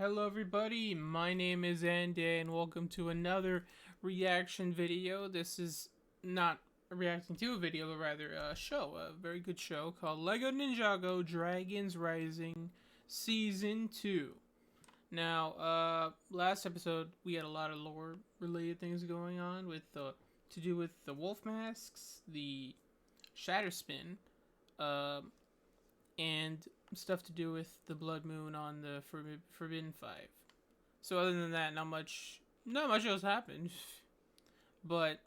Hello everybody, my name is ANDAY and welcome to another reaction video. This is not reacting to a video, but rather a show, a very good show called LEGO Ninjago Dragons Rising Season 2. Now, last episode we had a lot of lore related things going on with to do with the wolf masks, the shatter spin, and stuff to do with the blood moon on the Forbidden Five. So other than that, not much else happened. But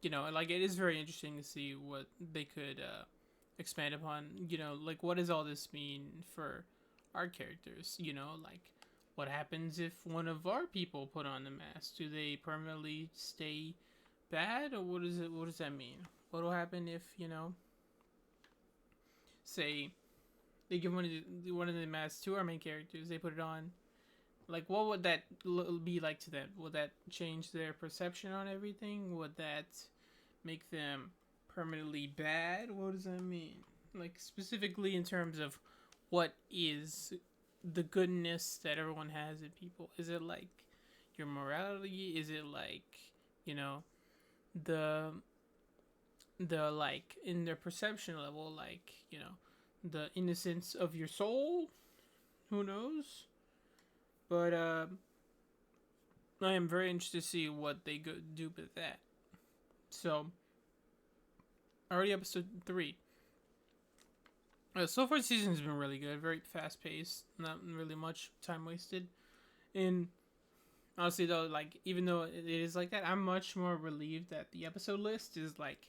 like it is very interesting to see what they could expand upon. Like what does all this mean for our characters? Like what happens if one of our people put on the mask? Do they permanently stay bad, or what is it? What does that mean? What will happen if say they give one of the masks to our main characters? They put it on. Like, what would that be like to them? Would that change their perception on everything? Would that make them permanently bad? What does that mean? Like, specifically in terms of what is the goodness that everyone has in people? Is it like your morality? Is it like, you know, the like in their perception level, like, the innocence of your soul? Who knows? But I am very interested to see what they do with that. So, already episode 3. So far, the season's been really good. Very fast paced. Not really much time wasted. And honestly, though, like even though it is like that, I'm much more relieved that the episode list is like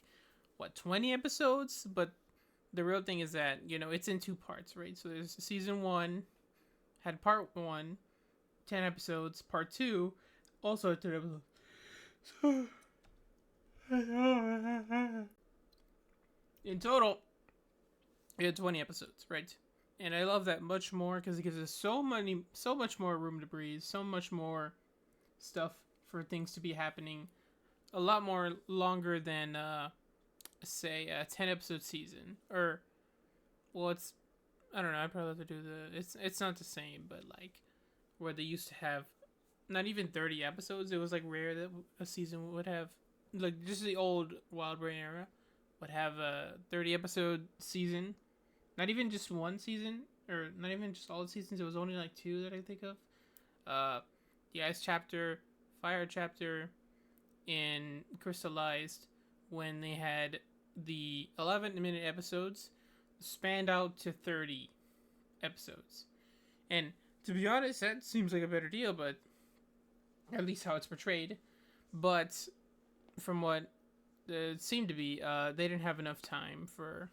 20 episodes. But the real thing is that it's in 2 parts, right? So there's season 1 had part 1, 10 episodes. Part 2 also 10 episodes. So in total, we had 20 episodes, right? And I love that much more because it gives us so much more room to breathe, so much more stuff for things to be happening, a lot more longer than say a 10 episode season. Or well, it's, I don't know, I'd probably have to do it's not the same, but like where they used to have not even 30 episodes. It was like rare that a season would have, like, just the old Wild Brain era would have a 30 episode season. Not even just one season, or not even just all the seasons. It was only like 2 that I think of. The Ice chapter, Fire chapter, and Crystallized, when they had the 11-minute episodes spanned out to 30 episodes. And to be honest, that seems like a better deal, but at least how it's portrayed. But from what it seemed to be, they didn't have enough time for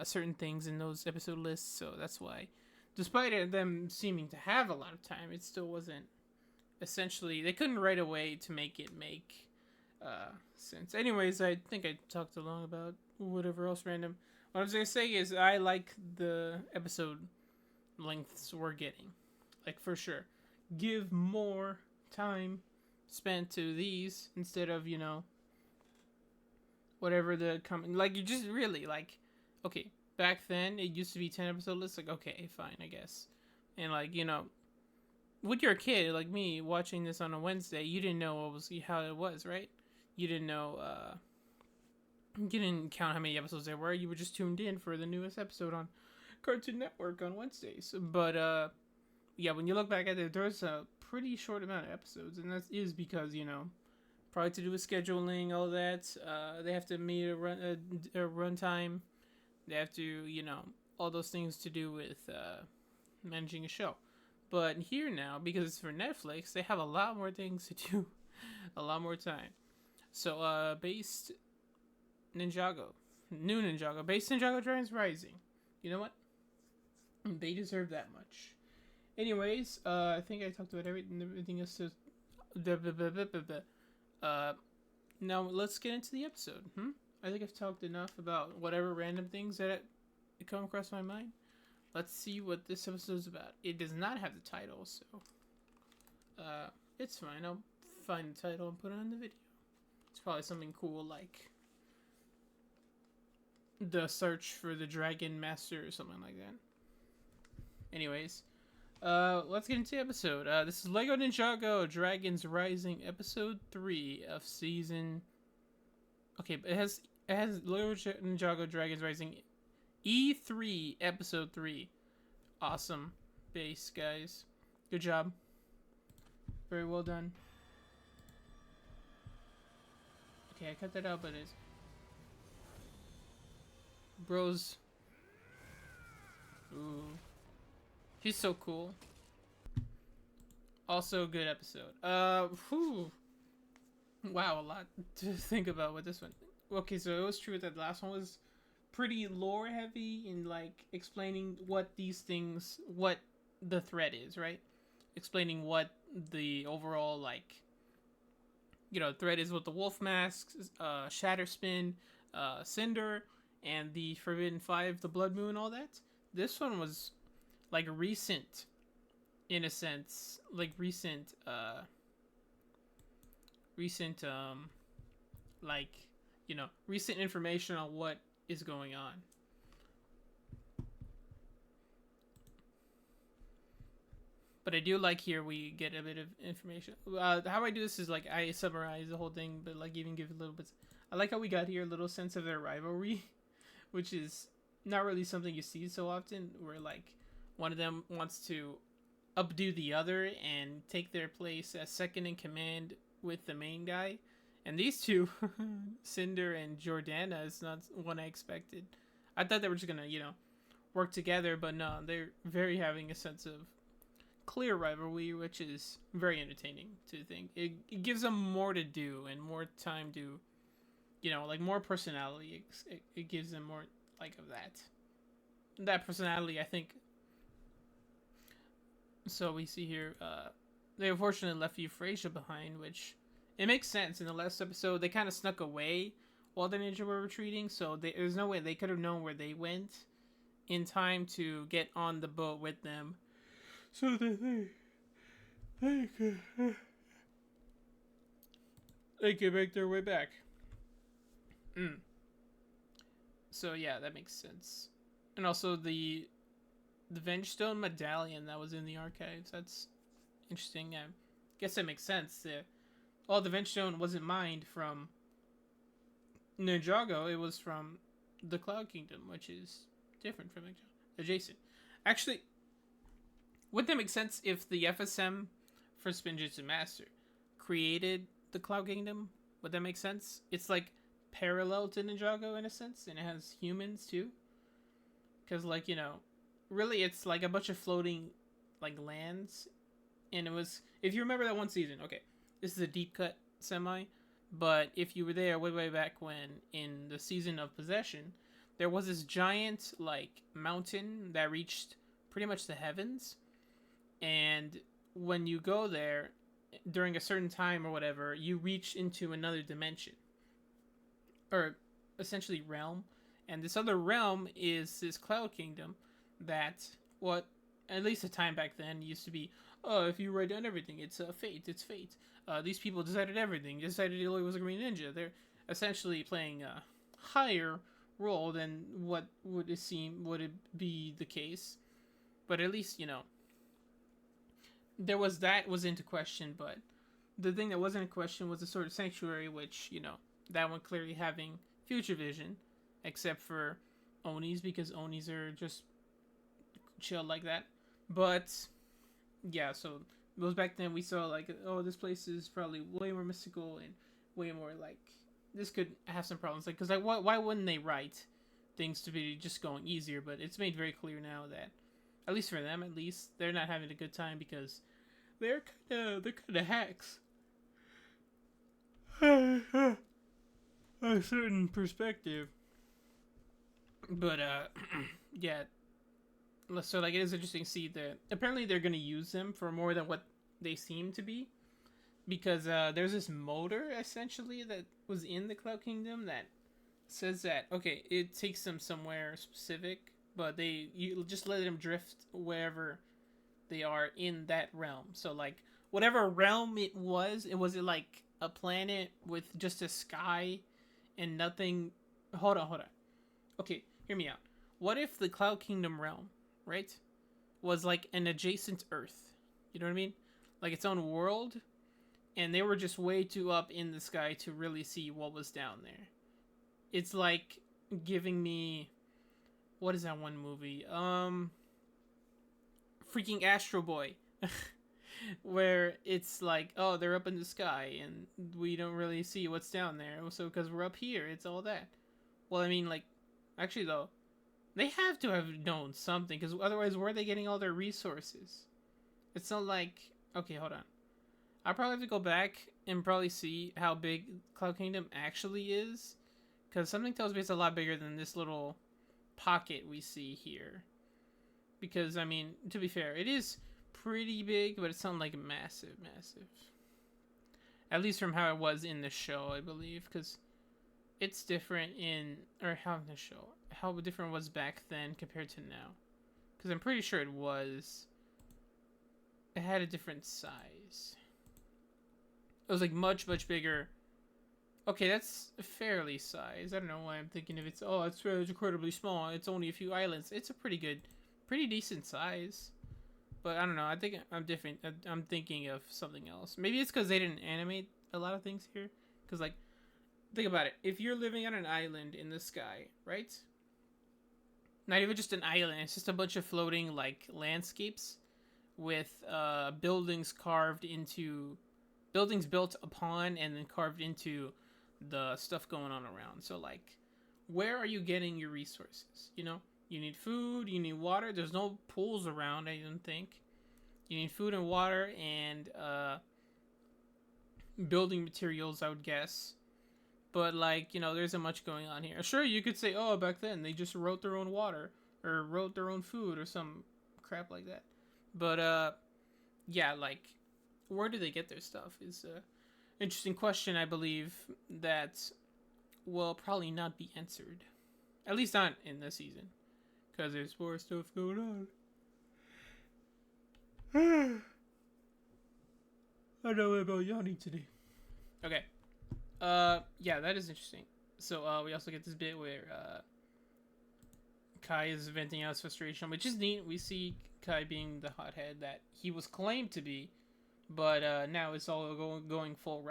certain things in those episode lists, so that's why, despite them seeming to have a lot of time, it still wasn't, essentially, they couldn't write a way to make it make sense. Anyways, I think I talked too long about whatever else random. What I was going to say is I like the episode lengths we're getting. Like, for sure. Give more time spent to these instead of, whatever the coming. Like, you just really, like, okay, back then it used to be 10 episode lists. Like, okay, fine, I guess. And, like, when you're a kid, like me, watching this on a Wednesday, you didn't know how it was, right? You didn't know, you didn't count how many episodes there were. You were just tuned in for the newest episode on Cartoon Network on Wednesdays. But yeah, when you look back at it, there's a pretty short amount of episodes, and that is because probably to do with scheduling, all that. They have to meet a runtime. They have to all those things to do with managing a show. But here now, because it's for Netflix, they have a lot more things to do, a lot more time. So based Ninjago, new Ninjago, based Ninjago Dragons Rising. You know what? They deserve that much. Anyways, I think I talked about everything else. Now let's get into the episode. I think I've talked enough about whatever random things that come across my mind. Let's see what this episode is about. It does not have the title, so it's fine. I'll find the title and put it on the video. It's probably something cool like The Search for the Dragon Master or something like that. Anyways, Let's get into the episode. This is Lego Ninjago Dragons Rising, episode 3 of season. Okay, but it has Lego Ninjago Dragons Rising E3 episode 3. Awesome base, guys. Good job. Very well done. Okay, I cut that out, but it's bros. Ooh, he's so cool. Also, good episode. Whew. Wow, a lot to think about with this one. Okay, so it was true that the last one was pretty lore heavy in like explaining what these things, what the threat is, right? Explaining what the overall like, threat is with the wolf masks, shatter spin, cinder, and the forbidden five, the blood moon, all that. This one was like recent, in a sense, like recent like recent information on what is going on. But I do like here we get a bit of information. How I do this is like I summarize the whole thing, but like even give a little bit. I like how we got here a little sense of their rivalry, which is not really something you see so often. Where like one of them wants to updo the other and take their place as second in command with the main guy. And these two, Cinder and Jordana, is not one I expected. I thought they were just gonna, work together, but no, they're very having a sense of clear rivalry, which is very entertaining to think. It gives them more to do and more time to, like more personality. It gives them more like of that. That personality, I think. So we see here, they unfortunately left Euphrasia behind, which it makes sense. In the last episode, they kind of snuck away while the ninja were retreating, so there's no way they could have known where they went in time to get on the boat with them. So they could make their way back. So yeah, that makes sense. And also the Vengestone medallion that was in the archives. That's interesting. I guess that makes sense. The Vengestone wasn't mined from Ninjago. It was from the Cloud Kingdom, which is different from Ninjago. Adjacent. Actually, wouldn't that make sense if the FSM for Spinjitzu Master created the Cloud Kingdom? Would that make sense? It's like parallel to Ninjago in a sense, and it has humans too. Because, like, really it's like a bunch of floating, like, lands. And it was, if you remember that one season, okay, this is a deep cut semi, but if you were there way back when, in the season of Possession, there was this giant, like, mountain that reached pretty much the heavens. And when you go there during a certain time or whatever, you reach into another dimension, or essentially realm. And this other realm is this Cloud Kingdom that, what, at least the time back then, used to be, oh, if you write down everything, it's fate, it's fate. These people decided everything, decided Illy was a green ninja. They're essentially playing a higher role than what would it be the case. But at least, there was into question, but the thing that wasn't in question was the sort of sanctuary, which, that one clearly having future vision, except for Onis, because Onis are just chill like that. But yeah, so those back then we saw like, oh, this place is probably way more mystical and way more like, this could have some problems, like, because like why wouldn't they write things to be just going easier? But it's made very clear now that, at least for them, at least they're not having a good time because they're kind of hacks. A certain perspective. But yeah, so like it is interesting to see that apparently they're going to use them for more than what they seem to be, because there's this motor essentially that was in the Cloud Kingdom that says that, okay, it takes them somewhere specific, but you just let them drift wherever they are in that realm. So like whatever realm it was like a planet with just a sky and nothing. Hold on. Okay, hear me out. What if the Cloud Kingdom realm, right? was like an adjacent Earth. You know what I mean? Like its own world, and they were just way too up in the sky to really see what was down there. It's like giving me, what is that one movie? Freaking Astro Boy. Where it's like, oh, they're up in the sky and we don't really see what's down there. So because we're up here, it's all that. Well, I mean, like, actually though, they have to have known something, because otherwise, where are they getting all their resources? It's not like, okay, hold on. I'll probably have to go back and probably see how big Cloud Kingdom actually is, because something tells me it's a lot bigger than this little pocket we see here. Because, I mean, to be fair, it is pretty big, but it's not like massive, massive. At least from how it was in the show, I believe, because it's different in, or how in the show, how different it was back then compared to now. Because I'm pretty sure it had a different size. It was like much, much bigger. Okay, that's fairly sized. I don't know why I'm thinking if it's incredibly small. It's only a few islands. It's a pretty decent size. But I don't know. I think I'm different. I'm thinking of something else. Maybe it's because they didn't animate a lot of things here. Because, like, think about it. If you're living on an island in the sky, right? Not even just an island. It's just a bunch of floating, like, landscapes with buildings built upon and then carved into the stuff going on around. So, like, where are you getting your resources? You know? You need food, you need water. There's no pools around, I don't think. You need food and water and building materials, I would guess. But, like, you know, there isn't much going on here. Sure, you could say, oh, back then they just wrote their own water or wrote their own food or some crap like that. But, yeah, like, where do they get their stuff is an interesting question, I believe, that will probably not be answered. At least not in this season. Because there's more stuff going on. I know about yawning today. Okay. Yeah, that is interesting. So, we also get this bit where, Kai is venting out his frustration, which is neat. We see Kai being the hothead that he was claimed to be. But, now it's all going full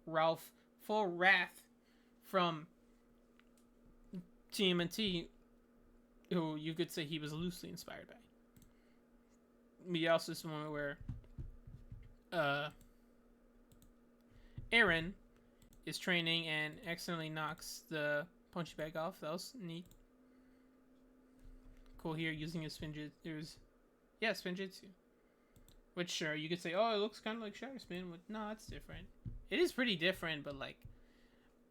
wrath from TMNT, who you could say he was loosely inspired by. We also this moment where Aaron is training and accidentally knocks the punchy bag off. That was neat. Cool here using his Spinjitzu. Which, sure, you could say, oh, it looks kind of like Shatter Spin. But no, it's different. It is pretty different, but, like,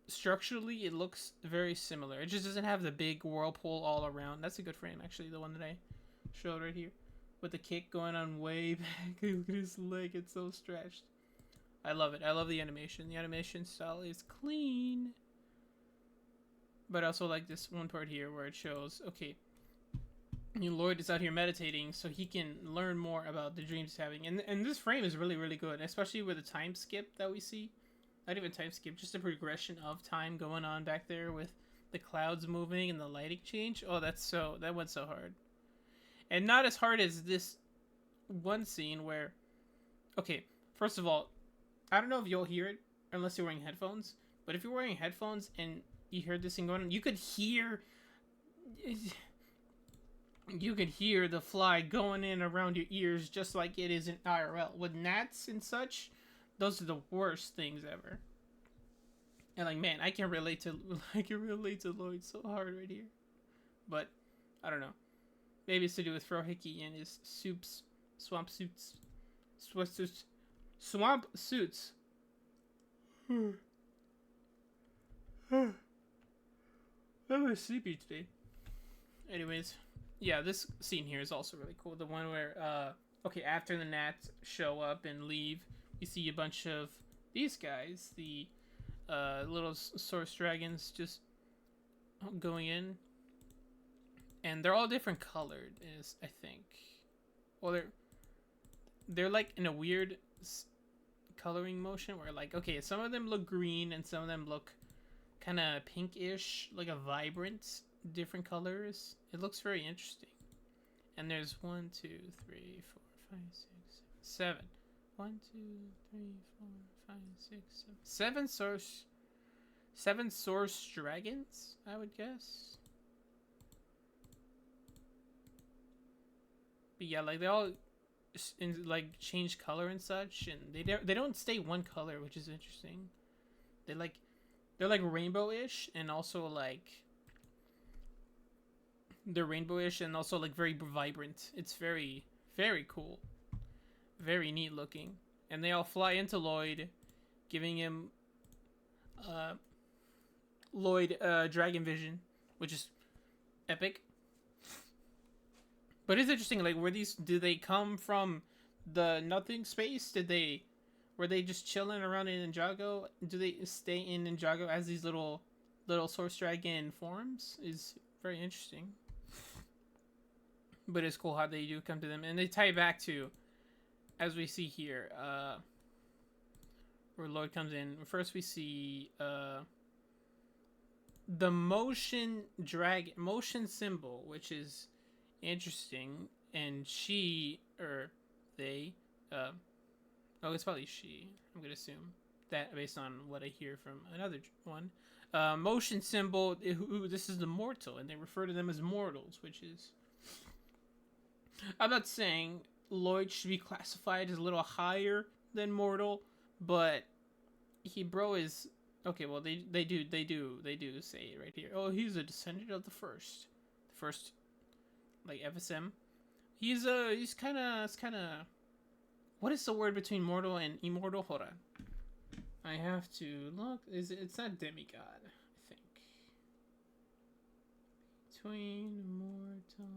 structurally, it looks very similar. It just doesn't have the big whirlpool all around. That's a good frame, actually, the one that I showed right here. With the kick going on way back. Look at his leg, it's so stretched. I love it. I love the animation. The animation style is clean. But I also like this one part here where it shows, okay, Lloyd is out here meditating so he can learn more about the dreams he's having. And this frame is really, really good, especially with the time skip that we see. Not even time skip, just a progression of time going on back there with the clouds moving and the lighting change. Oh, that went so hard. And not as hard as this one scene where, okay, first of all, I don't know if you'll hear it unless you're wearing headphones, but if you're wearing headphones and you hear this thing going on, you could hear the fly going in around your ears just like it is in IRL. With gnats and such, those are the worst things ever. And like, man, I can relate to Lloyd so hard right here. But I don't know. Maybe it's to do with Frohickey and his swamp suits. I'm sleepy today. Anyways, yeah, this scene here is also really cool. The one where, okay, after the gnats show up and leave, you see a bunch of these guys, the little source dragons, just going in. And they're all different colored, I think. Well, they're like in a weird coloring motion where, like, okay, some of them look green and some of them look kind of pinkish, like a vibrant, different colors. It looks very interesting. And there's 1, 2, 3, 4, 5, 6, 7. 1, 2, 3, 4, 5, 6, 7. Seven source dragons, I would guess. But yeah, like they all like change color and such, and they don't stay one color, which is interesting. They're like rainbow-ish, and also like they're rainbowish and also like very vibrant. It's very, very cool, very neat looking, and they all fly into Lloyd, giving him Lloyd dragon vision, which is epic. But it's interesting, like, did they come from the nothing space? Were they just chilling around in Ninjago? Do they stay in Ninjago as these little source dragon forms? Is very interesting. But it's cool how they do come to them, and they tie back to, as we see here, where Lloyd comes in. First, we see the motion symbol, which is interesting, and they, it's probably she. I'm gonna assume that based on what I hear from another one. Motion symbol. This is the mortal, and they refer to them as mortals, which is. I'm not saying Lloyd should be classified as a little higher than mortal, but is okay. Well, they do say it right here. Oh, he's a descendant of the first, like FSM. He's kind of. What is the word between mortal and immortal? Hold on, I have to look. It's not demigod? I think between mortal.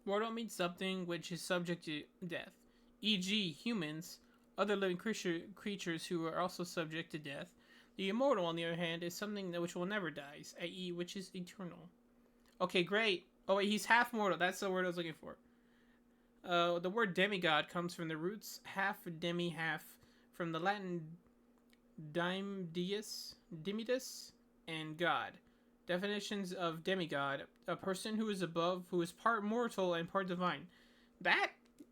Mortal means something which is subject to death, e.g., humans, other living creatures who are also subject to death. The immortal, on the other hand, is something which will never die, i.e., which is eternal. Okay, great. Oh wait, he's half mortal. That's the word I was looking for. The word demigod comes from the roots half demi, half from the Latin dimidus, and god. Definitions of demigod: a person who is above, who is part mortal and part divine. That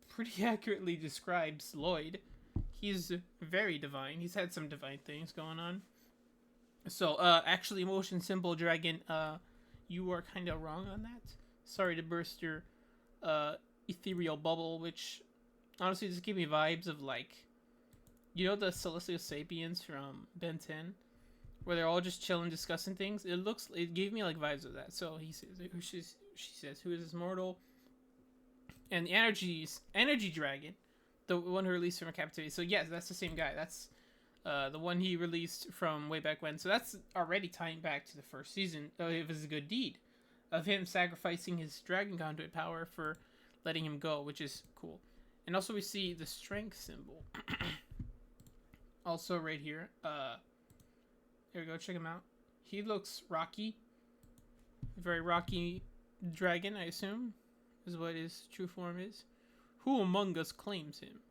pretty accurately describes Lloyd. He's very divine. He's had some divine things going on. So, actually, motion symbol dragon, you are kind of wrong on that. Sorry to burst your ethereal bubble, which honestly just gave me vibes of like, you know, the Celestial Sapiens from Ben 10? Where they're all just chilling, discussing things. It gave me like vibes of that. So she says, who is this mortal? And the energy dragon, the one who released from captivity. So yes, that's the same guy. That's the one he released from way back when. So that's already tying back to the first season of his good deed, of him sacrificing his dragon conduit power for letting him go, which is cool. And also we see the strength symbol. Also right here. Here we go, check him out. He looks rocky. Very rocky dragon, I assume, is what his true form is. Who among us claims him?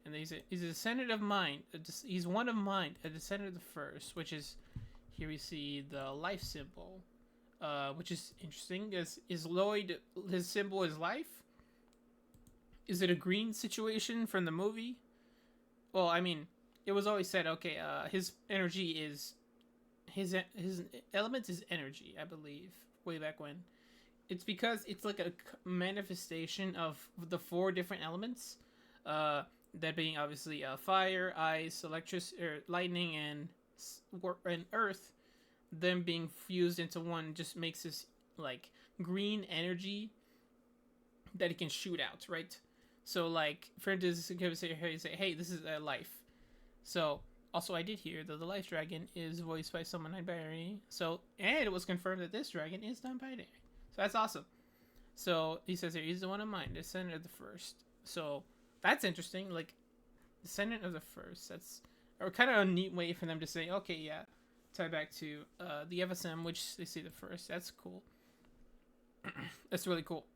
And he's a descendant of mine. He's one of mine, a descendant of the first, which is, here we see the life symbol, which is interesting. Is Lloyd, his symbol is life? Is it a green situation from the movie? Well, I mean, it was always said, okay, his energy is, his element is energy, I believe, way back when. It's because it's like a manifestation of the 4 different elements, that being obviously fire, ice, lightning, and earth. Them being fused into one just makes this like green energy that it can shoot out, right? So like, for instance, you can say, hey, this is life. So, also I did hear that the life dragon is voiced by someone non-binary. So, and it was confirmed that this dragon is non-binary. So that's awesome. So, he says here, he's the one of mine, descendant of the first. So, that's interesting. Like, descendant of the first. That's kind of a neat way for them to say, okay, yeah, tie back to the FSM, which they say the first. That's cool. That's really cool.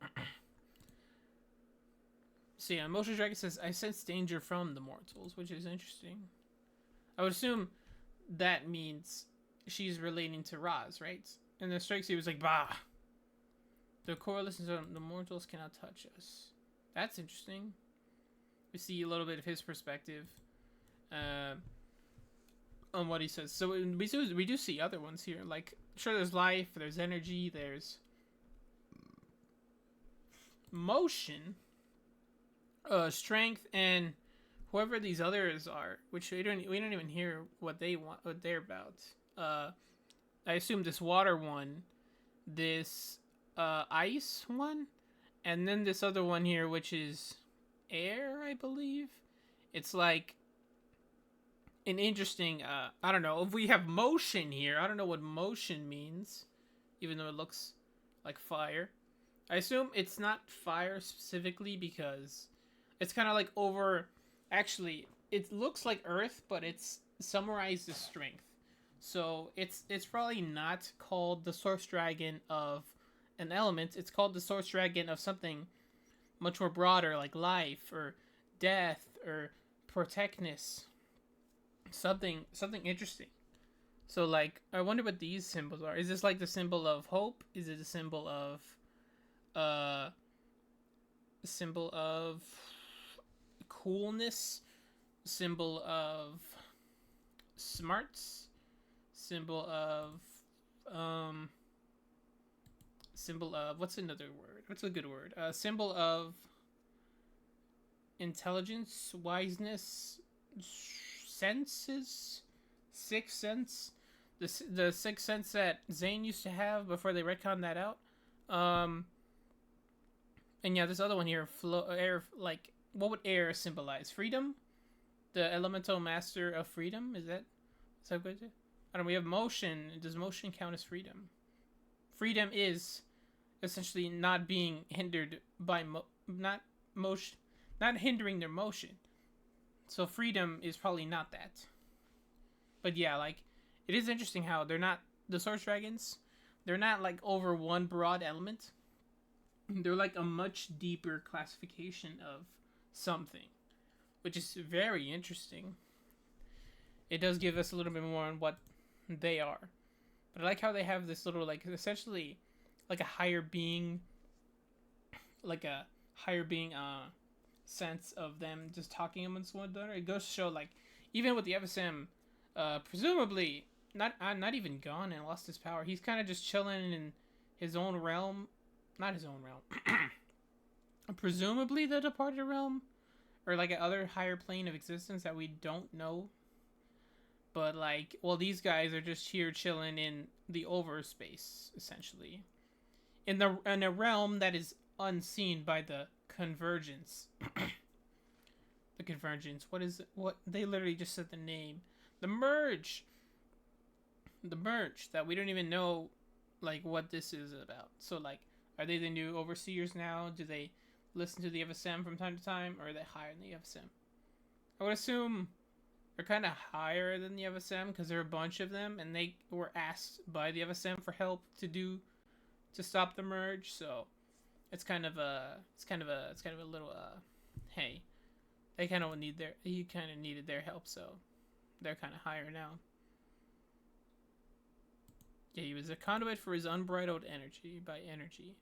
So, yeah, Motion Dragon says, I sense danger from the mortals, which is interesting. I would assume that means she's relating to Roz, right? And the Strike Suit was like, bah. The coalition of the mortals cannot touch us. That's interesting. We see a little bit of his perspective on what he says. So we do see other ones here. Like, sure, there's life, there's energy, there's motion, strength, and whoever these others are, which we don't even hear what they want, what they're about. I assume this water one, this ice one, and then this other one here, which is air, I believe. It's like an interesting, I don't know, if we have motion here, I don't know what motion means, even though it looks like fire. I assume it's not fire specifically because it's kind of like over, actually, it looks like earth, but it's summarized as strength. So it's probably not called the Source Dragon of an element. It's called the Source Dragon of something much more broader, like life or death or protectness. Something interesting. So like, I wonder what these symbols are. Is this like the symbol of hope? Is it a symbol of coolness? Symbol of smarts? Symbol of what's another word? What's a good word? Symbol of intelligence, wiseness, senses, sixth sense, the sixth sense that Zane used to have before they retconned that out. And yeah, this other one here, air. Like, what would air symbolize? Freedom, the elemental master of freedom. Is that good? I don't know. We have motion. Does motion count as freedom? Freedom is essentially not being hindered by not hindering their motion. So freedom is probably not that. But yeah, like, it is interesting how they're not the Source Dragons. They're not like over one broad element. They're like a much deeper classification of something, which is very interesting. It does give us a little bit more on what they are. But I like how they have this little, like, essentially like a higher being sense of them just talking amongst one another. It goes to show, like, even with the FSM, presumably not even gone and lost his power. He's kind of just chilling in his own realm, not his own realm. Presumably the departed realm, or like an other higher plane of existence that we don't know. But like, well, these guys are just here chilling in the overspace, essentially, in a realm that is unseen by the convergence. The convergence. What is it? What they literally just said the name. The merge. The merge that we don't even know, like, what this is about. So like, are they the new overseers now? Do they listen to the FSM from time to time, or are they higher than the FSM? I would assume they're kind of higher than the FSM because there are a bunch of them, and they were asked by the FSM for help to stop the merge. So it's kind of a little hey, they kind of needed their help, so they're kind of higher now. Yeah, he was a conduit for his unbridled energy by energy.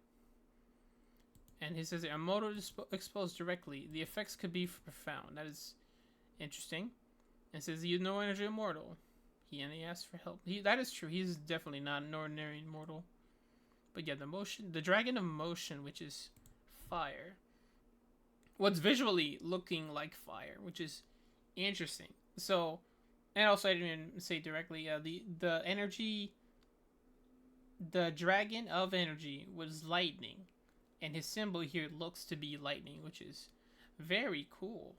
And he says, a motor exposed directly, the effects could be profound. That is interesting. And says, you know, energy immortal. He asks for help. That is true. He's definitely not an ordinary mortal. But yeah, the dragon of motion, which is fire. What's visually looking like fire, which is interesting. So, and also I didn't even say directly, the energy, the dragon of energy was lightning. And his symbol here looks to be lightning, which is very cool.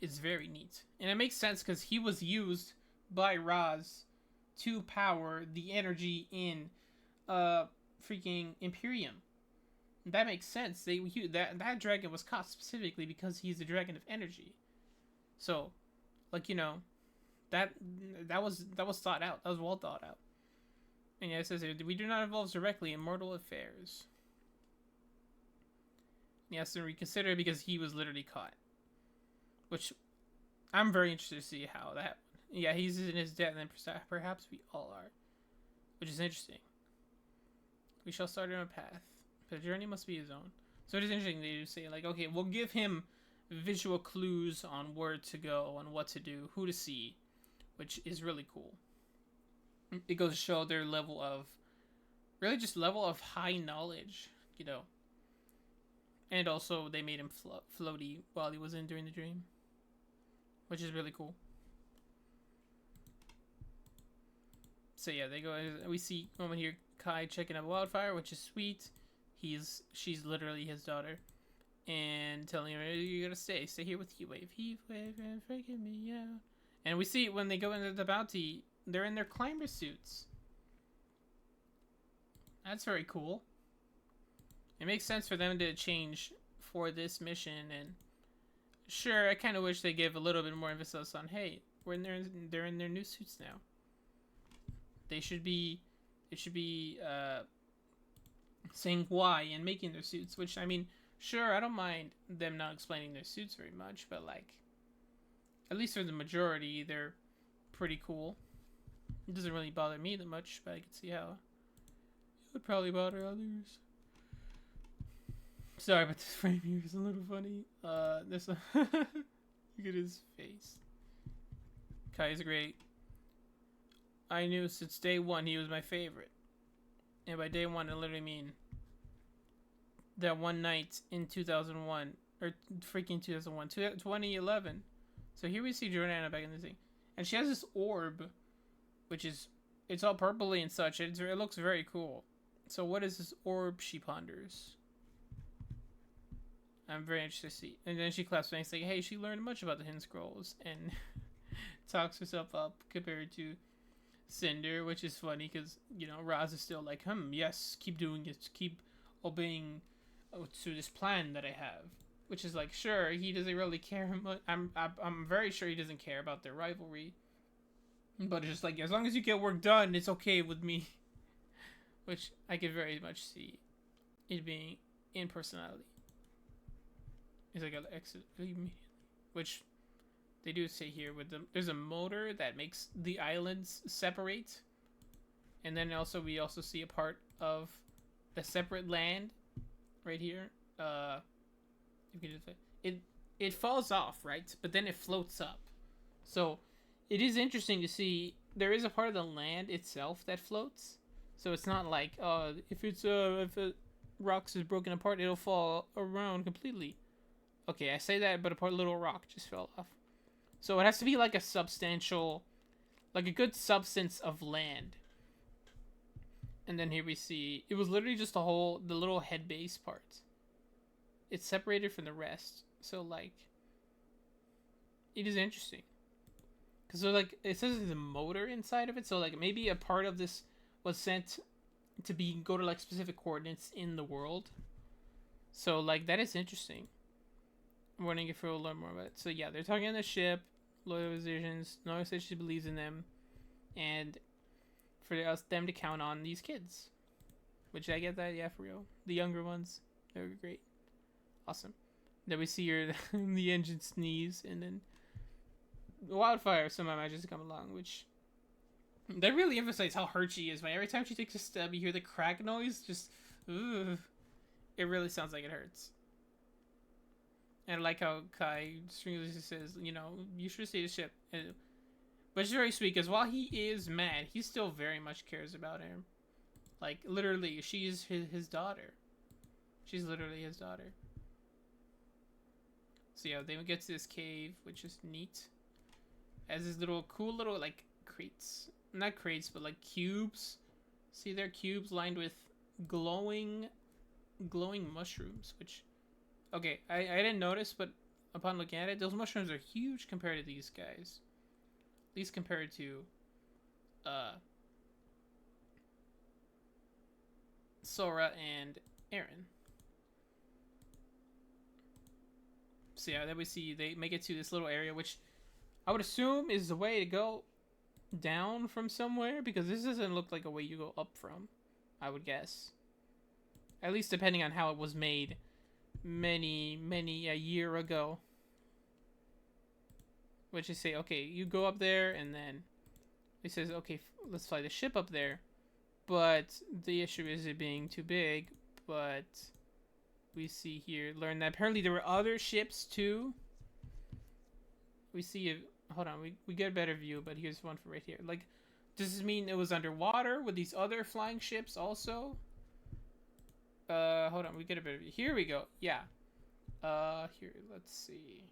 It's very neat. And it makes sense because he was used by Roz to power the energy in freaking Imperium. That makes sense. That dragon was caught specifically because he's the dragon of energy. So, like, you know, that was thought out. That was well thought out. And yeah, it says here, we do not involve directly in mortal affairs. He has to reconsider because he was literally caught. Which, I'm very interested to see how that Yeah, he's in his debt, and then perhaps we all are, which is interesting. We shall start on a path. The journey must be his own. So it is interesting they say, like, okay, we'll give him visual clues on where to go, on what to do, who to see, which is really cool. It goes to show their level of, really just level of high knowledge, you know. And also, they made him floaty while he was in during the dream, which is really cool. So yeah, they go. We see over here Kai checking out Wildfire, which is sweet. She's literally his daughter, and telling her, "You gotta stay here with Heatwave, and freaking me out." And we see when they go into the bounty, they're in their climber suits. That's very cool. It makes sense for them to change for this mission, and sure, I kind of wish they gave a little bit more emphasis on, hey, they're in their new suits now. It should be saying why and making their suits, which, I mean, sure, I don't mind them not explaining their suits very much, but like, at least for the majority, they're pretty cool. It doesn't really bother me that much, but I can see how it would probably bother others. Sorry, but this frame here is a little funny. Look at his face. Kai is great. I knew since day one he was my favorite. And by day one, I literally mean that one night in 2001, or freaking 2001, 2011. So here we see Jordana back in the thing, and she has this orb, which is, it's all purpley and such. It looks very cool. So what is this orb she ponders? I'm very interested to see. And then she claps back saying, hey, she learned much about the Hidden Scrolls, and talks herself up compared to Cinder, which is funny because, you know, Raz is still like, yes, keep doing it, keep obeying to this plan that I have, which is like, sure, he doesn't really care much. I'm very sure he doesn't care about their rivalry, but it's just like, as long as you get work done, it's okay with me, which I could very much see it being in personality. It's like an exit immediately, which they do say here with them. There's a motor that makes the islands separate, and then also we also see a part of the separate land right here. You can just, it falls off, right? But then it floats up. So it is interesting to see there is a part of the land itself that floats. So it's not like if a rocks is broken apart, it'll fall around completely. Okay, I say that, but a little rock just fell off. So it has to be like a substantial, like a good substance of land. And then here we see, it was literally just the little head base part. It's separated from the rest. So like, it is interesting. Because so like, it says there's a motor inside of it. So like, maybe a part of this was sent to go to like specific coordinates in the world. So like, that is interesting. I'm wondering if we'll learn more about it. So yeah, they're talking on the ship. Loyal decisions. Nora says she believes in them, and for them to count on these kids, which I get that, yeah, for real. The younger ones, they were great, awesome. Then we see her the engine sneeze, and then Wildfire somehow manages to come along, which they really emphasize how hurt she is. But every time she takes a step, you hear the crack noise. Just, ugh. It really sounds like it hurts. And I like how Kai says, you know, you should stay the ship. But it's very sweet, because while he is mad, he still very much cares about him. Like, literally, she's his daughter. She's literally his daughter. So yeah, they get to this cave, which is neat. Has this cool little, like, crates. Not crates, but like cubes. See, they're cubes lined with glowing mushrooms, which... Okay, I didn't notice, but upon looking at it, those mushrooms are huge compared to these guys. At least compared to, Sora and Aaron. So yeah, then we see they make it to this little area, which I would assume is the way to go down from somewhere, because this doesn't look like a way you go up from, I would guess. At least depending on how it was made many a year ago. which is say, okay, you go up there, and then it says, okay, let's fly the ship up there. But the issue is it being too big. But we see here, learn that apparently there were other ships too. We see, hold on, we get a better view, but here's one for right here. Like, does this mean it was underwater with these other flying ships also? Hold on, we get a better view. Here we go, yeah. Here, let's see.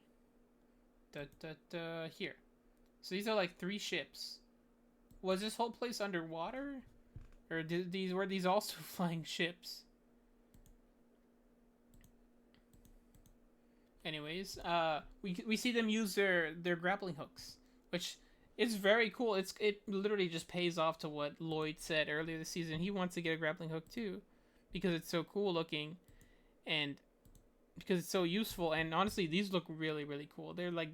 Here. So these are like 3 ships. Was this whole place underwater? Or were these also flying ships? Anyways, we see them use their grappling hooks, which is very cool. It literally just pays off to what Lloyd said earlier this season. He wants to get a grappling hook too, because it's so cool looking, and because it's so useful. And honestly, these look really, really cool. They're like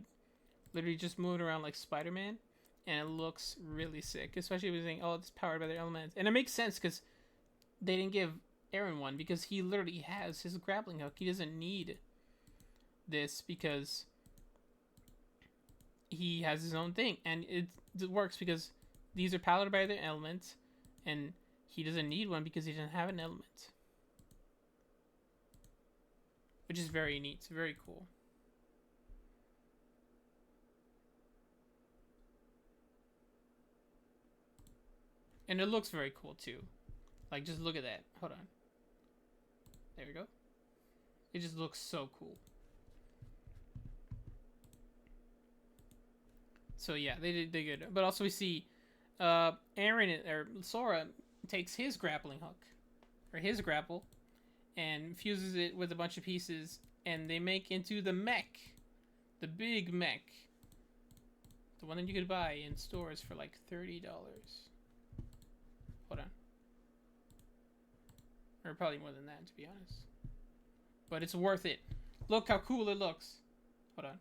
literally just moving around like Spider-Man, and it looks really sick. Especially if you're saying, oh, it's powered by their elements, and it makes sense because they didn't give Aaron one because he literally has his grappling hook. He doesn't need this because he has his own thing, and it works because these are powered by their elements, and he doesn't need one because he doesn't have an element, which is very neat. It's very cool. And it looks very cool too. Like, just look at that. Hold on. There we go. It just looks so cool. So yeah, they good. But also we see Aaron or Sora takes his grappling hook or his grapple and fuses it with a bunch of pieces, and they make into the mech, the big mech, the one that you could buy in stores for like $30. Hold on, or probably more than that, to be honest. But it's worth it. Look how cool it looks. Hold on.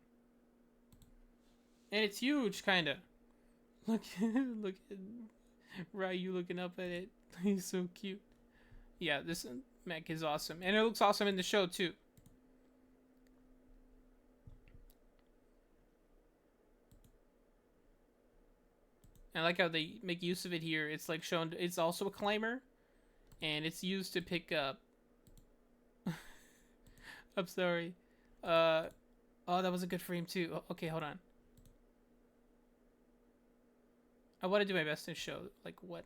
And it's huge, kinda. Look, look at Ryu looking up at it. He's so cute. Yeah, this mech is awesome, and it looks awesome in the show too. I like how they make use of it here. It's like shown. It's also a climber, and it's used to pick up. I'm sorry. Oh, that was a good frame too. Okay, hold on. I want to do my best to show like what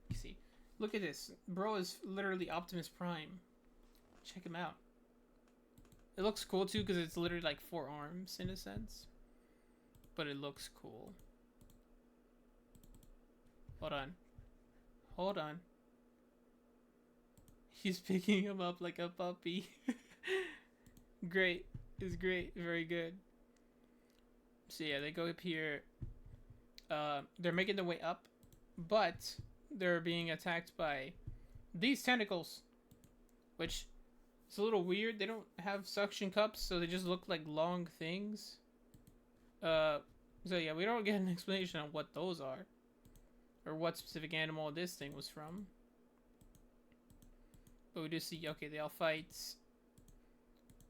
you see. Look at this. Bro is literally Optimus Prime. Check him out. It looks cool too because it's literally like 4 arms in a sense. But it looks cool. Hold on. Hold on. He's picking him up like a puppy. Great. It's great. Very good. So yeah, they go up here. They're making their way up, but they're being attacked by these tentacles, which is a little weird. They don't have suction cups, so they just look like long things. So yeah, we don't get an explanation on what those are, or what specific animal this thing was from. But we do see, okay, they all fight,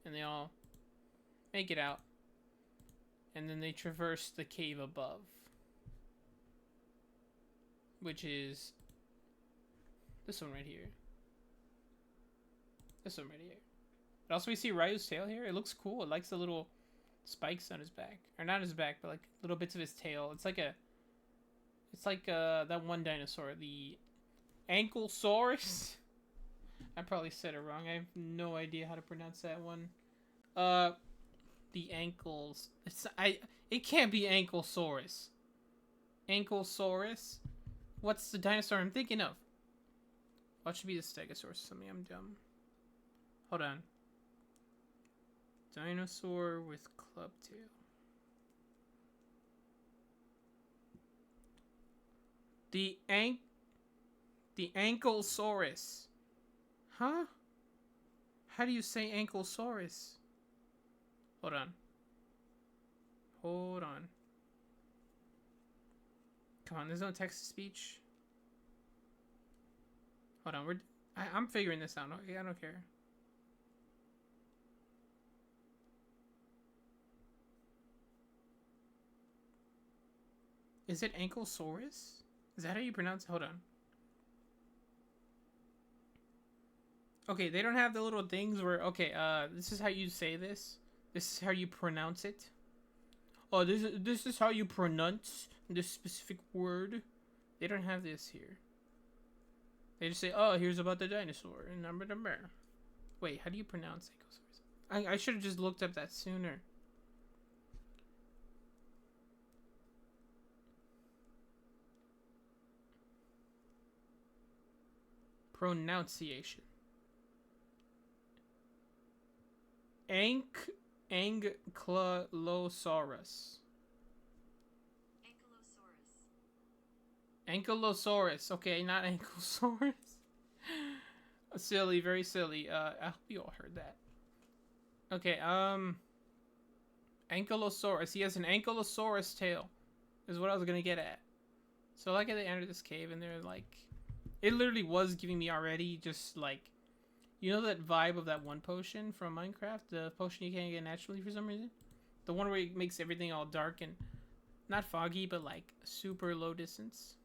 and they all make it out, and then they traverse the cave above, which is this one right here. This one right here. But also we see Ryu's tail here. It looks cool. It likes the little spikes on his back. Or not his back, but like little bits of his tail. It's like that one dinosaur, the Ankylosaurus. I probably said it wrong. I have no idea how to pronounce that one. The ankles. It can't be Ankylosaurus. Ankylosaurus? What's the dinosaur I'm thinking of? What should be the Stegosaurus or something? I'm dumb. Hold on. Dinosaur with club tail. The Ankylosaurus. Huh? How do you say Ankylosaurus? Hold on. Hold on. Come on, there's no text-to-speech. Hold on, I'm figuring this out. Okay, I don't care. Is it Ankylosaurus? Is that how you pronounce it? Hold on. Okay, they don't have the little things where, okay, this is how you say this. This is how you pronounce it. Oh, this is how you pronounce this specific word. They don't have this here. They just say, oh, here's about the dinosaur. Number. Wait, how do you pronounce Ankylosaurus? I should have just looked up that sooner. Pronunciation. Ankylosaurus. Ankylosaurus. Okay, not Ankylosaurus. Silly, very silly. I hope you all heard that. Okay, Ankylosaurus. He has an Ankylosaurus tail. Is what I was gonna get at. So like they enter this cave and they're like, it literally was giving me already just like, you know that vibe of that one potion from Minecraft, the potion you can't get naturally for some reason, the one where it makes everything all dark and not foggy but like super low distance.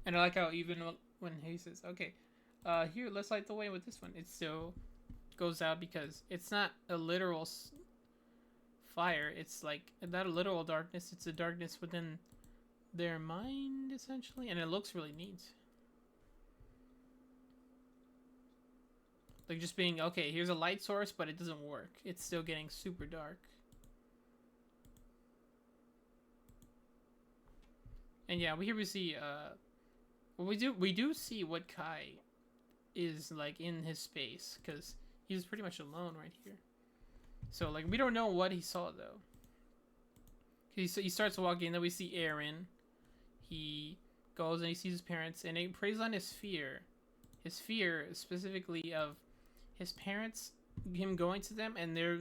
And I like how even when he says, okay, here, let's light the way with this one, it still goes out because it's not a literal fire. It's like not a literal darkness. It's a darkness within their mind, essentially. And it looks really neat. Like just being, okay, here's a light source, but it doesn't work. It's still getting super dark. And yeah, we see, well, we do see what Kai is like in his space, because he's pretty much alone right here. So like we don't know what he saw though. He starts walking, and then we see Aaron. He goes and he sees his parents, and he preys on his fear. His fear specifically of his parents, him going to them, and they're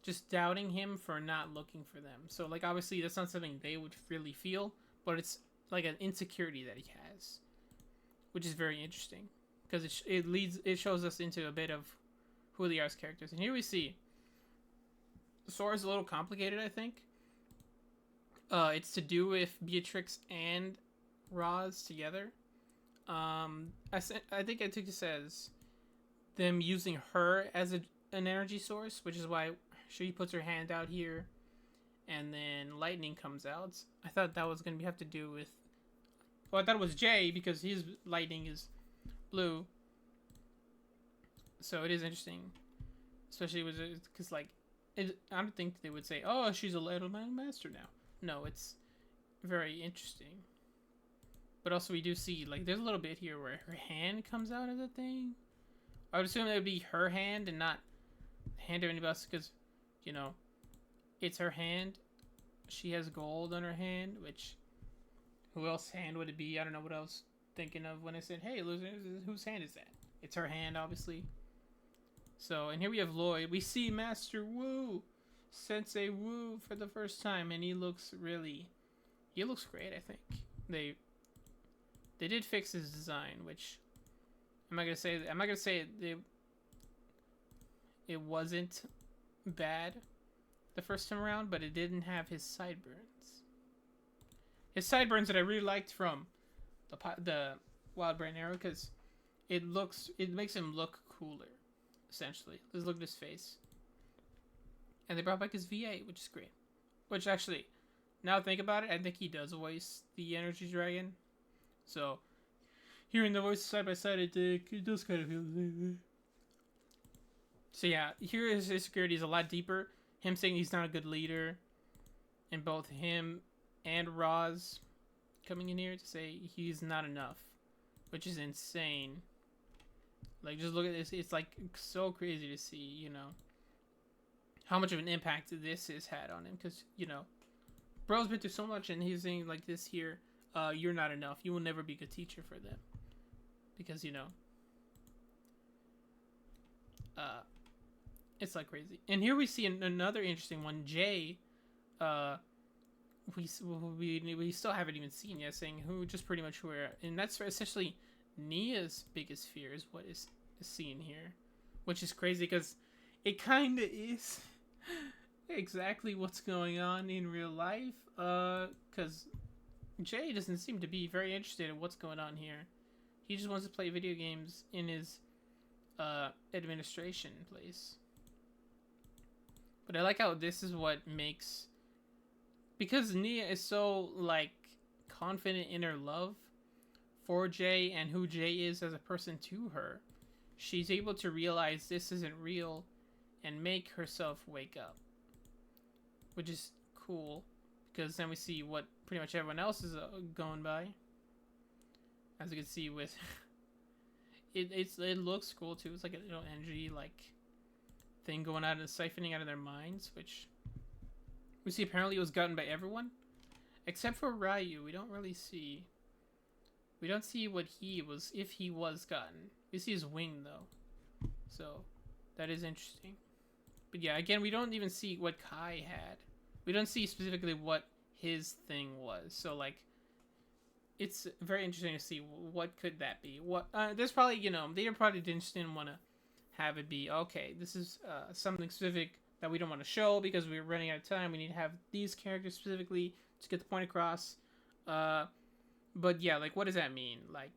just doubting him for not looking for them. So like obviously that's not something they would really feel, but it's like an insecurity that he has, which is very interesting because it shows us into a bit of who they are as characters. And here we see Sora's a little complicated, I think. It's to do with Beatrix and Roz together. I think I took this as them using her as an energy source, which is why she puts her hand out here, and then lightning comes out. I thought that was gonna have to do with. Well, I thought it was Jay because his lightning is blue. So it is interesting, especially because like I don't think they would say, "Oh, she's a little master now." No, it's very interesting. But also we do see, like, there's a little bit here where her hand comes out of the thing. I would assume it would be her hand and not the hand of anybody else because, you know, it's her hand. She has gold on her hand, which, who else's hand would it be? I don't know what I was thinking of when I said, hey, whose hand is that? It's her hand, obviously. So, and here we have Lloyd. We see Master Wu, Sensei Wu, for the first time, and he looks great, I think. They did fix his design, which I'm not gonna say it wasn't bad the first time around, but it didn't have his sideburns. His sideburns that I really liked from the Wild Brain Arrow, because it makes him look cooler, essentially. Let's look at his face. And they brought back his V8, which is great. Which actually, now think about it, I think he does voice the Energy Dragon. So, hearing the voices side by side, it does kind of feel the same way. So yeah, here his insecurity is a lot deeper. Him saying he's not a good leader, and both him and Roz coming in here to say he's not enough, which is insane. Like, just look at this. It's like so crazy to see, you know, how much of an impact this has had on him. Because, you know, bro's been through so much, and he's saying like this here. You're not enough. You will never be a good teacher for them. Because, you know, it's like crazy. And here we see another interesting one. Jay, we still haven't even seen yet, saying who just pretty much where. And that's essentially Nia's biggest fear is what is seen here. Which is crazy because it kind of is. exactly what's going on in real life. Because Jay doesn't seem to be very interested in what's going on here. He just wants to play video games in his administration place. But I like how this is what makes, because Nia is so like confident in her love for Jay and who Jay is as a person to her, she's able to realize this isn't real and make herself wake up, which is cool because then we see what pretty much everyone else is going by. As you can see with it looks cool too. It's like a little energy like thing going out and siphoning out of their minds, which we see apparently it was gotten by everyone except for Ryu. We don't see what he was, if he was gotten. We see his wing though, so that is interesting. But yeah, again, we don't even see what Kai had. We don't see specifically what his thing was. So like, it's very interesting to see what could that be. What there's probably, you know, they probably didn't want to have it be okay. This is something specific that we don't want to show because we're running out of time. We need to have these characters specifically to get the point across. But yeah, like, what does that mean? Like,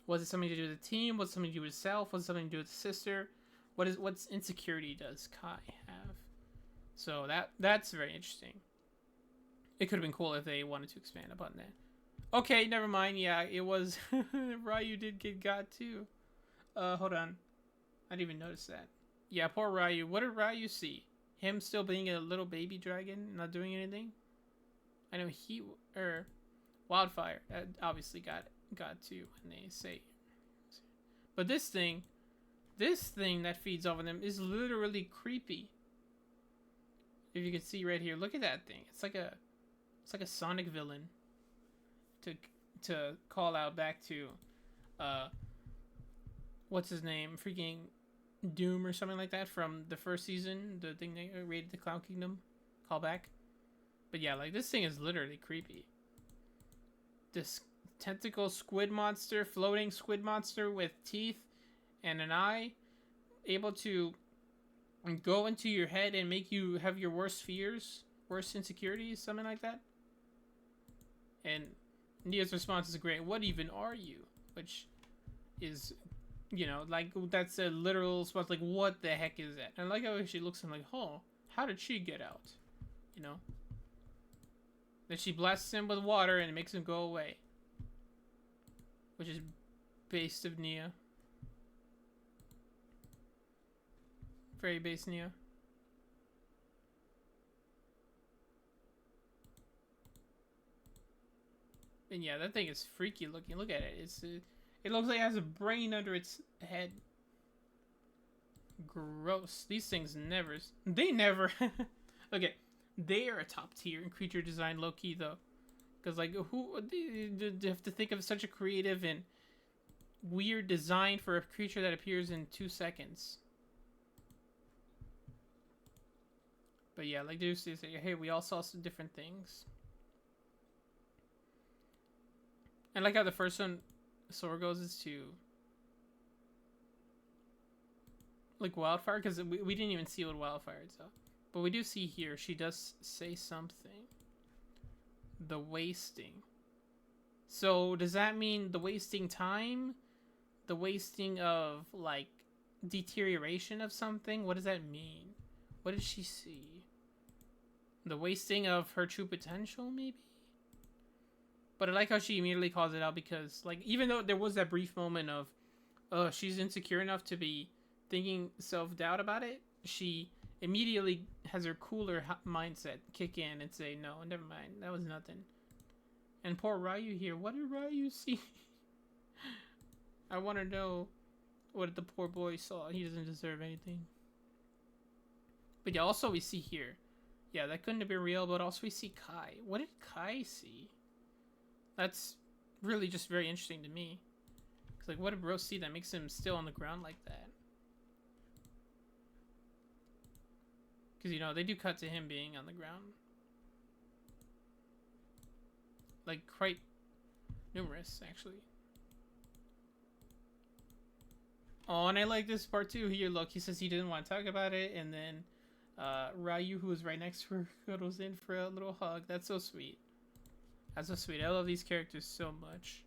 was it something to do with the team? Was it something to do with itself? Was it something to do with the sister? What's insecurity does Kai have? So that's very interesting. It could have been cool if they wanted to expand upon that. Okay, never mind. Yeah, it was Ryu did got too. Hold on. I didn't even notice that. Yeah, poor Ryu. What did Ryu see? Him still being a little baby dragon, not doing anything? I know Wildfire obviously got too when they say. But this thing that feeds off of them is literally creepy. If you can see right here, look at that thing. It's like a Sonic villain. To call out back to what's his name? Freaking Doom or something like that from the first season, the thing they raided the Clown Kingdom. Call back. But yeah, like, this thing is literally creepy. This tentacle squid monster, floating squid monster with teeth and an eye, able to go into your head and make you have your worst fears, worst insecurities, something like that. And Nia's response is great. What even are you? Which is, you know, like, that's a literal response. Like, what the heck is that? And I like how she looks and like, oh, how did she get out? You know? Then she blasts him with water and it makes him go away. Which is based of Nia. Very base Nia. And yeah, that thing is freaky looking. Look at it. It looks like it has a brain under its head. Gross. These things never. Okay, they are a top tier in creature design, low key though, because like, who you have to think of such a creative and weird design for a creature that appears in 2 seconds. But yeah, like, they say, hey, we all saw some different things. And like how the first one, Sorgo's is to like Wildfire, because we didn't even see what Wildfire is. But we do see here, she does say something. The wasting. So does that mean the wasting time? The wasting of, like, deterioration of something? What does that mean? What did she see? The wasting of her true potential, maybe? But I like how she immediately calls it out because, like, even though there was that brief moment of, she's insecure enough to be thinking self-doubt about it, she immediately has her cooler mindset kick in and say, no, never mind, that was nothing. And poor Ryu here, what did Ryu see? I want to know what the poor boy saw. He doesn't deserve anything. But yeah, also we see here, yeah, that couldn't have been real, but also we see Kai. What did Kai see? That's really just very interesting to me. Cause like, what did Bro see that makes him still on the ground like that? Because, you know, they do cut to him being on the ground. Like, quite numerous, actually. Oh, and I like this part too. Here, look, he says he didn't want to talk about it, and then Ryu, who is right next to her, cuddles in for a little hug. That's so sweet. That's so sweet. I love these characters so much.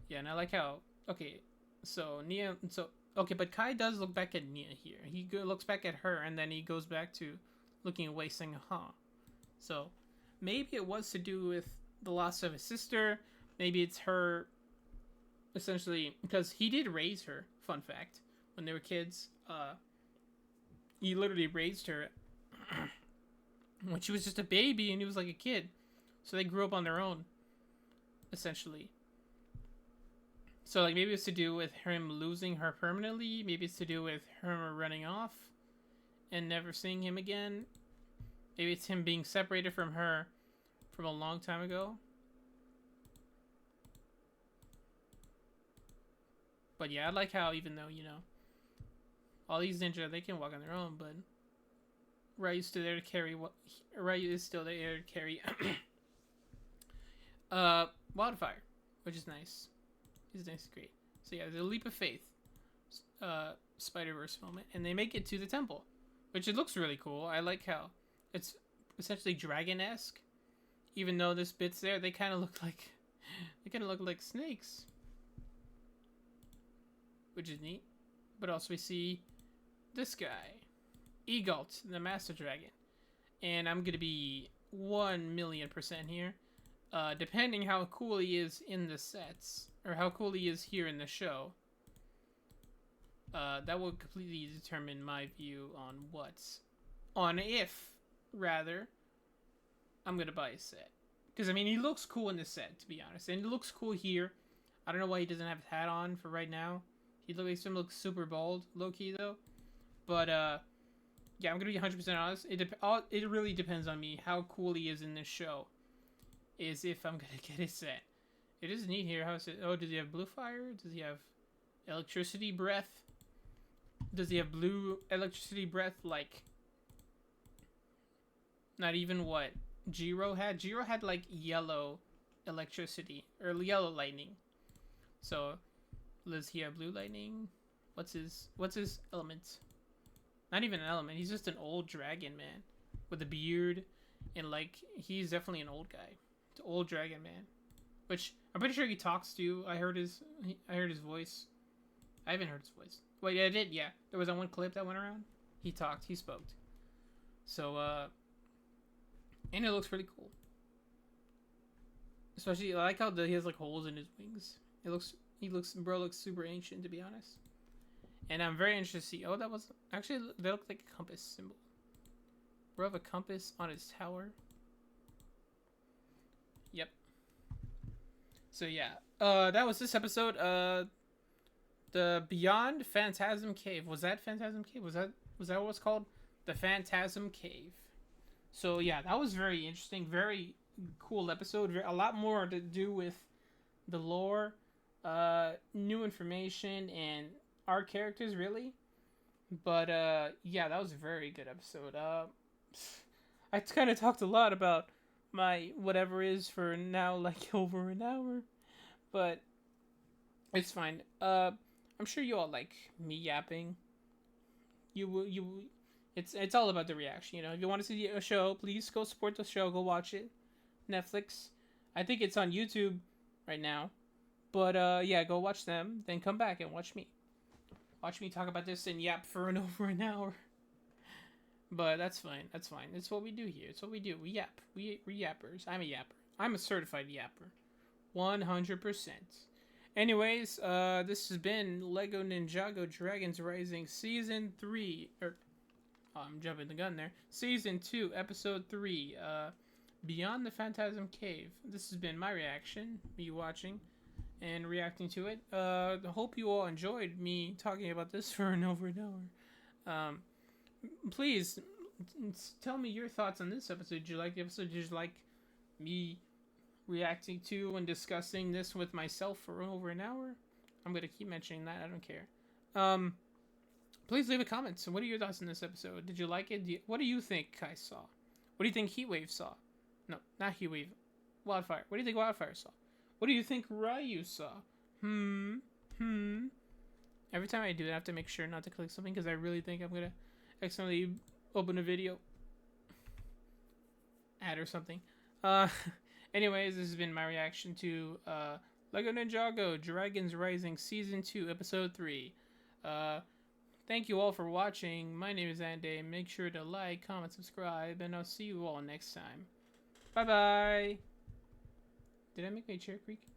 Yeah, and I like how... Okay, so Nia... So, okay, but Kai does look back at Nia here. He looks back at her, and then he goes back to looking away, saying, huh. So, maybe it was to do with the loss of his sister. Maybe it's her... Essentially, because he did raise her, fun fact, when they were kids. He literally raised her when she was just a baby, and he was like a kid. So they grew up on their own, essentially. So, like, maybe it's to do with him losing her permanently. Maybe it's to do with her running off and never seeing him again. Maybe it's him being separated from her from a long time ago. But yeah, I like how even though, you know, all these ninja, they can walk on their own, but Ryu's still there to carry what... Ryu is still there to carry Wildfire, which is nice. Is nice, great. So yeah, there's a leap of faith, Spider-Verse moment, and they make it to the temple, which it looks really cool. I like how it's essentially dragon-esque, even though this bit's there. They kind of look like snakes, which is neat. But also we see this guy, Egalt, the Master Dragon, and I'm gonna be 1,000,000% here. Depending how cool he is in the sets, or how cool he is here in the show, that will completely determine my view on if, rather, I'm gonna buy a set. Because, I mean, he looks cool in the set, to be honest, and he looks cool here. I don't know why he doesn't have his hat on for right now. He makes him look super bald, low-key, though. But, yeah, I'm gonna be 100% honest. It really depends on me, how cool he is in this show. Is if I'm gonna get a set. It is neat here. How is it? Oh, does he have blue fire? Does he have electricity breath? Does he have blue electricity breath like not even what Jiro had? Jiro had like yellow electricity or yellow lightning. So does he have blue lightning? What's his element? Not even an element. He's just an old dragon man with a beard, and like he's definitely an old guy. Old dragon man, which I'm pretty sure he talks to. I heard his voice. I haven't heard his voice. Wait, yeah, I did. Yeah, there was that one clip that went around. He talked. He spoke. So and it looks pretty cool. Especially I like how he has like holes in his wings. Bro looks super ancient, to be honest. And I'm very interested to see. Oh, that looked like a compass symbol. Bro have a compass on his tower. Yep. So yeah, that was this episode. The Beyond Phantasm Cave. Was that Phantasm Cave? Was that what it was called? The Phantasm Cave. So yeah, that was very interesting. Very cool episode. A lot more to do with the lore, new information, and our characters really. But yeah, that was a very good episode. I kind of talked a lot about my whatever is for now, like over an hour, but it's fine. I'm sure you all like me yapping. It's all about the reaction, you know. If you want to see a show, please go support the show. Go watch it. Netflix. I think it's on YouTube right now, but yeah, go watch them. Then come back and watch me. Watch me talk about this and yap for over an hour. But that's fine. That's fine. It's what we do here. It's what we do. We yap. We're yappers. I'm a yapper. I'm a certified yapper. 100%. Anyways, this has been Lego Ninjago Dragons Rising Season 3. I'm jumping the gun there. Season 2, Episode 3. Beyond the Phantasm Cave. This has been my reaction. Me watching and reacting to it. Hope you all enjoyed me talking about this for over an hour. Please tell me your thoughts on this episode. Did you like the episode? Did you like me reacting to and discussing this with myself for over an hour? I'm gonna keep mentioning that. I don't care. Please leave a comment. So what are your thoughts on this episode? Did you like it? What do you think Kai saw? What do you think Heatwave saw? No, not Heatwave. Wildfire. What do you think Wildfire saw? What do you think Ryu saw? Every time I do it, I have to make sure not to click something because I really think I'm gonna accidentally open a video ad or something. Uh, anyways, this has been my reaction to Lego Ninjago Dragons Rising Season 2, Episode 3. Uh, thank you all for watching. My name is ANDAY. Make sure to like, comment, subscribe, and I'll see you all next time. Bye bye! Did I make my chair creak?